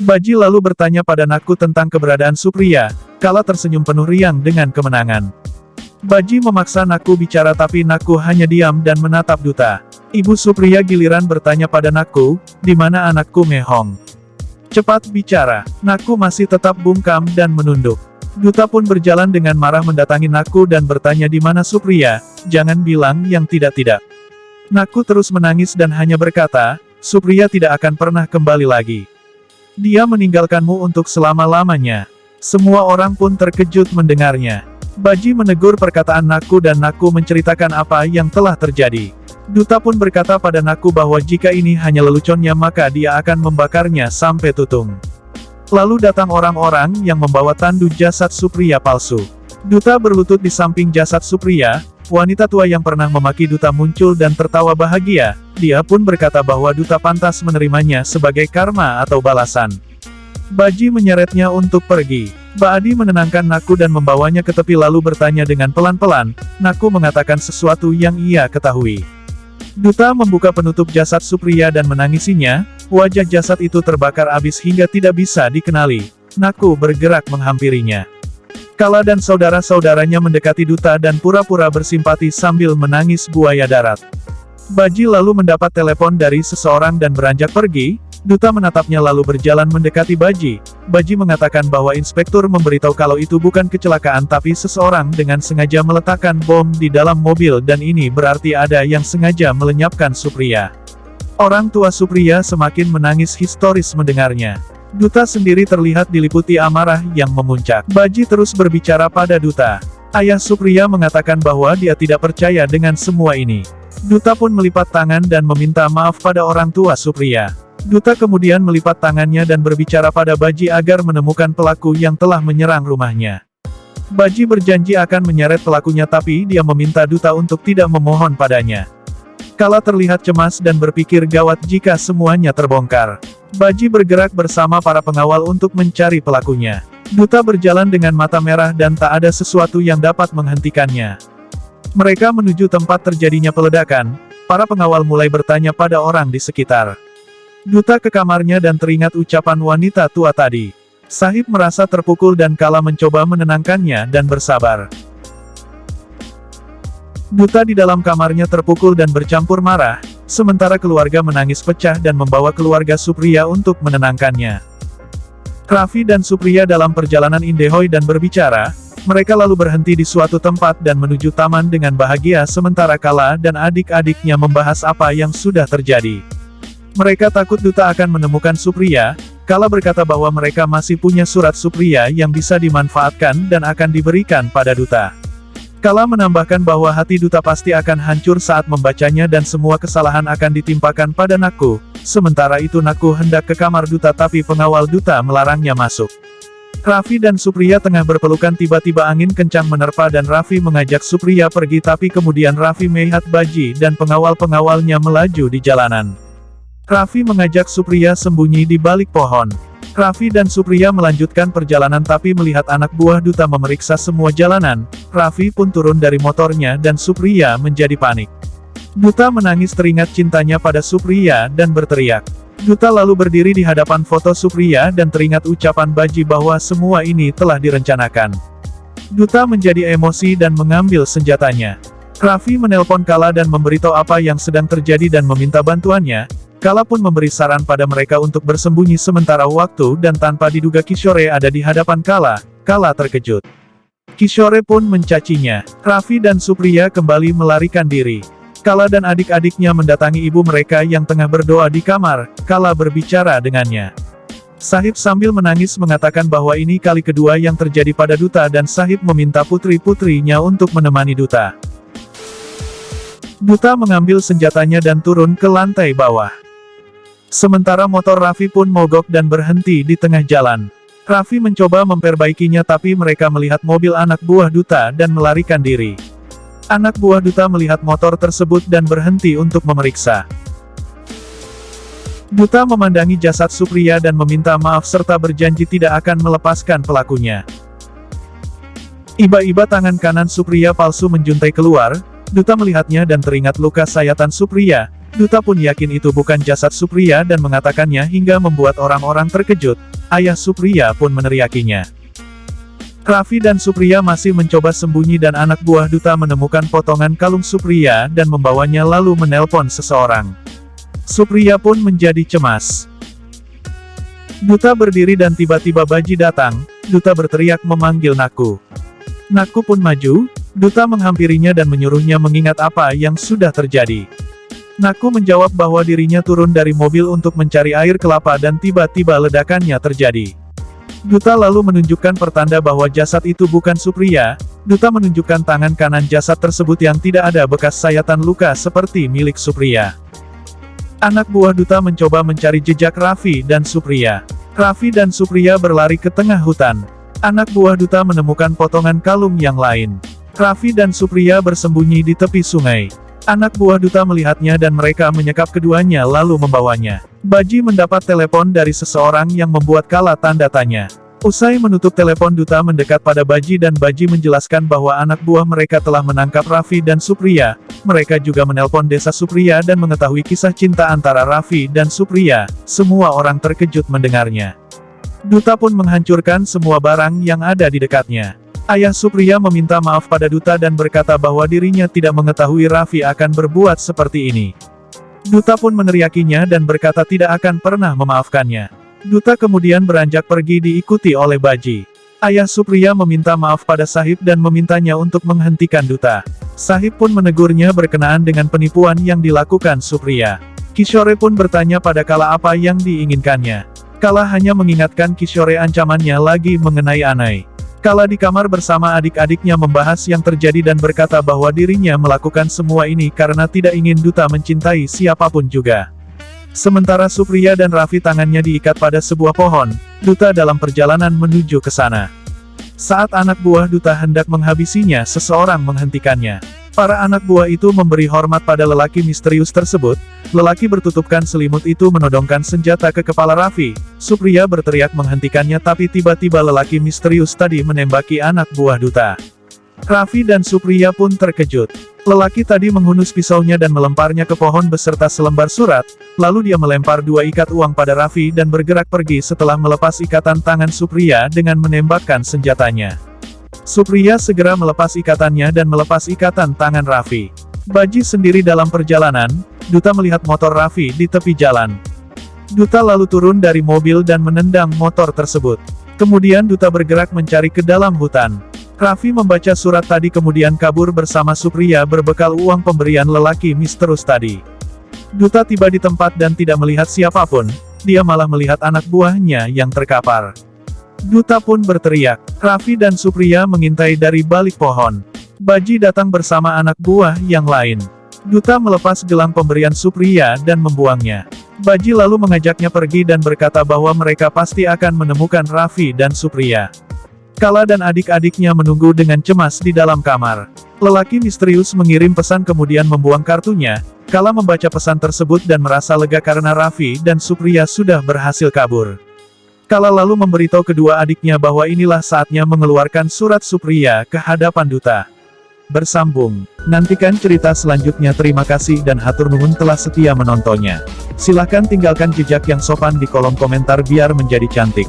Baji lalu bertanya pada Naku tentang keberadaan Supriya, Kala tersenyum penuh riang dengan kemenangan. Baji memaksa Naku bicara tapi Naku hanya diam dan menatap Duta. Ibu Supriya giliran bertanya pada Naku, di mana anakku Mehong? Cepat bicara. Naku masih tetap bungkam dan menunduk. Duta pun berjalan dengan marah mendatangi Naku dan bertanya di mana Supriya, jangan bilang yang tidak-tidak. Naku terus menangis dan hanya berkata, Supriya tidak akan pernah kembali lagi. Dia meninggalkanmu untuk selama-lamanya. Semua orang pun terkejut mendengarnya. Baji menegur perkataan Naku dan Naku menceritakan apa yang telah terjadi. Duta pun berkata pada Naku bahwa jika ini hanya leluconnya maka dia akan membakarnya sampai tutung. Lalu datang orang-orang yang membawa tandu jasad Supriya palsu. Duta berlutut di samping jasad Supriya, wanita tua yang pernah memaki Duta muncul dan tertawa bahagia. Dia pun berkata bahwa Duta pantas menerimanya sebagai karma atau balasan. Baji menyeretnya untuk pergi. Baadi menenangkan Naku dan membawanya ke tepi lalu bertanya dengan pelan-pelan. Naku mengatakan sesuatu yang ia ketahui. Duta membuka penutup jasad Supriya dan menangisinya. Wajah jasad itu terbakar abis hingga tidak bisa dikenali. Naku bergerak menghampirinya. Kala dan saudara-saudaranya mendekati Duta dan pura-pura bersimpati sambil menangis buaya darat. Baji lalu mendapat telepon dari seseorang dan beranjak pergi. Duta menatapnya lalu berjalan mendekati Baji. Baji mengatakan bahwa inspektur memberitahu kalau itu bukan kecelakaan tapi seseorang dengan sengaja meletakkan bom di dalam mobil dan ini berarti ada yang sengaja melenyapkan Supriya. Orang tua Supriya semakin menangis histeris mendengarnya. Duta sendiri terlihat diliputi amarah yang memuncak. Baji terus berbicara pada Duta. Ayah Supriya mengatakan bahwa dia tidak percaya dengan semua ini. Duta pun melipat tangan dan meminta maaf pada orang tua Supriya. Duta kemudian melipat tangannya dan berbicara pada Baji agar menemukan pelaku yang telah menyerang rumahnya. Baji berjanji akan menyeret pelakunya tapi dia meminta Duta untuk tidak memohon padanya. Kala terlihat cemas dan berpikir gawat jika semuanya terbongkar. Baji bergerak bersama para pengawal untuk mencari pelakunya. Duta berjalan dengan mata merah dan tak ada sesuatu yang dapat menghentikannya. Mereka menuju tempat terjadinya peledakan. Para pengawal mulai bertanya pada orang di sekitar. Duta ke kamarnya dan teringat ucapan wanita tua tadi. Sahib merasa terpukul dan Kala mencoba menenangkannya dan bersabar. Duta di dalam kamarnya terpukul dan bercampur marah, sementara keluarga menangis pecah dan membawa keluarga Supriya untuk menenangkannya. Raffi dan Supriya dalam perjalanan Indehoy dan berbicara, mereka lalu berhenti di suatu tempat dan menuju taman dengan bahagia sementara Kala dan adik-adiknya membahas apa yang sudah terjadi. Mereka takut Duta akan menemukan Supriya. Kala berkata bahwa mereka masih punya surat Supriya yang bisa dimanfaatkan dan akan diberikan pada Duta. Kala menambahkan bahwa hati Duta pasti akan hancur saat membacanya dan semua kesalahan akan ditimpakan pada Naku. Sementara itu Naku hendak ke kamar Duta tapi pengawal Duta melarangnya masuk. Raffi dan Supriya tengah berpelukan tiba-tiba angin kencang menerpa dan Raffi mengajak Supriya pergi tapi kemudian Raffi melihat Baji dan pengawal-pengawalnya melaju di jalanan. Raffi mengajak Supriya sembunyi di balik pohon. Raffi dan Supriya melanjutkan perjalanan tapi melihat anak buah Duta memeriksa semua jalanan. Raffi pun turun dari motornya dan Supriya menjadi panik. Duta menangis teringat cintanya pada Supriya dan berteriak. Duta lalu berdiri di hadapan foto Supriya dan teringat ucapan Baji bahwa semua ini telah direncanakan. Duta menjadi emosi dan mengambil senjatanya. Raffi menelpon Kala dan memberitahu apa yang sedang terjadi dan meminta bantuannya. Kala pun memberi saran pada mereka untuk bersembunyi sementara waktu dan tanpa diduga Kishore ada di hadapan Kala. Kala terkejut. Kishore pun mencacinya. Raffi dan Supriya kembali melarikan diri. Kala dan adik-adiknya mendatangi ibu mereka yang tengah berdoa di kamar. Kala berbicara dengannya. Sahib sambil menangis mengatakan bahwa ini kali kedua yang terjadi pada Duta dan Sahib meminta putri-putrinya untuk menemani Duta. Duta mengambil senjatanya dan turun ke lantai bawah. Sementara motor Raffi pun mogok dan berhenti di tengah jalan. Raffi mencoba memperbaikinya tapi mereka melihat mobil anak buah Duta dan melarikan diri. Anak buah Duta melihat motor tersebut dan berhenti untuk memeriksa. Duta memandangi jasad Supriya dan meminta maaf serta berjanji tidak akan melepaskan pelakunya. Iba-iba tangan kanan Supriya palsu menjuntai keluar. Duta melihatnya dan teringat luka sayatan Supriya. Duta pun yakin itu bukan jasad Supriya dan mengatakannya hingga membuat orang-orang terkejut. Ayah Supriya pun meneriakinya. Raffi dan Supriya masih mencoba sembunyi dan anak buah Duta menemukan potongan kalung Supriya dan membawanya lalu menelpon seseorang. Supriya pun menjadi cemas. Duta berdiri dan tiba-tiba Baji datang. Duta berteriak memanggil Naku. Naku pun maju. Duta menghampirinya dan menyuruhnya mengingat apa yang sudah terjadi. Naku menjawab bahwa dirinya turun dari mobil untuk mencari air kelapa dan tiba-tiba ledakannya terjadi. Duta lalu menunjukkan pertanda bahwa jasad itu bukan Supriya. Duta menunjukkan tangan kanan jasad tersebut yang tidak ada bekas sayatan luka seperti milik Supriya. Anak buah Duta mencoba mencari jejak Raffi dan Supriya. Raffi dan Supriya berlari ke tengah hutan. Anak buah Duta menemukan potongan kalung yang lain. Raffi dan Supriya bersembunyi di tepi sungai. Anak buah Duta melihatnya dan mereka menyekap keduanya lalu membawanya. Baji mendapat telepon dari seseorang yang membuat Kala tanda tanya. Usai menutup telepon, Duta mendekat pada Baji dan Baji menjelaskan bahwa anak buah mereka telah menangkap Raffi dan Supriya. Mereka juga menelpon desa Supriya dan mengetahui kisah cinta antara Raffi dan Supriya. Semua orang terkejut mendengarnya. Duta pun menghancurkan semua barang yang ada di dekatnya. Ayah Supriya meminta maaf pada Duta dan berkata bahwa dirinya tidak mengetahui Raffi akan berbuat seperti ini. Duta pun meneriakinya dan berkata tidak akan pernah memaafkannya. Duta kemudian beranjak pergi diikuti oleh Baji. Ayah Supriya meminta maaf pada Sahib dan memintanya untuk menghentikan Duta. Sahib pun menegurnya berkenaan dengan penipuan yang dilakukan Supriya. Kishore pun bertanya pada Kala apa yang diinginkannya. Kala hanya mengingatkan Kishore ancamannya lagi mengenai Anai. Kala di kamar bersama adik-adiknya membahas yang terjadi dan berkata bahwa dirinya melakukan semua ini karena tidak ingin Duta mencintai siapapun juga. Sementara Supriya dan Raffi tangannya diikat pada sebuah pohon, Duta dalam perjalanan menuju ke sana. Saat anak buah Duta hendak menghabisinya, seseorang menghentikannya. Para anak buah itu memberi hormat pada lelaki misterius tersebut. Lelaki bertutupkan selimut itu menodongkan senjata ke kepala Raffi. Supriya berteriak menghentikannya tapi tiba-tiba lelaki misterius tadi menembaki anak buah Duta. Raffi dan Supriya pun terkejut. Lelaki tadi menghunus pisaunya dan melemparnya ke pohon beserta selembar surat, lalu dia melempar 2 ikat uang pada Raffi dan bergerak pergi setelah melepas ikatan tangan Supriya dengan menembakkan senjatanya. Supriya segera melepas ikatannya dan melepas ikatan tangan Raffi. Baji sendiri dalam perjalanan. Duta melihat motor Raffi di tepi jalan. Duta lalu turun dari mobil dan menendang motor tersebut. Kemudian Duta bergerak mencari ke dalam hutan. Raffi membaca surat tadi kemudian kabur bersama Supriya berbekal uang pemberian lelaki misterius tadi. Duta tiba di tempat dan tidak melihat siapapun, dia malah melihat anak buahnya yang terkapar. Duta pun berteriak. Raffi dan Supriya mengintai dari balik pohon. Baji datang bersama anak buah yang lain. Duta melepas gelang pemberian Supriya dan membuangnya. Baji lalu mengajaknya pergi dan berkata bahwa mereka pasti akan menemukan Raffi dan Supriya. Kala dan adik-adiknya menunggu dengan cemas di dalam kamar. Lelaki misterius mengirim pesan kemudian membuang kartunya. Kala membaca pesan tersebut dan merasa lega karena Raffi dan Supriya sudah berhasil kabur. Kala lalu memberitahu kedua adiknya bahwa inilah saatnya mengeluarkan surat Supriya ke hadapan Duta. Bersambung. Nantikan cerita selanjutnya. Terima kasih dan hatur nuhun telah setia menontonnya. Silahkan tinggalkan jejak yang sopan di kolom komentar biar menjadi cantik.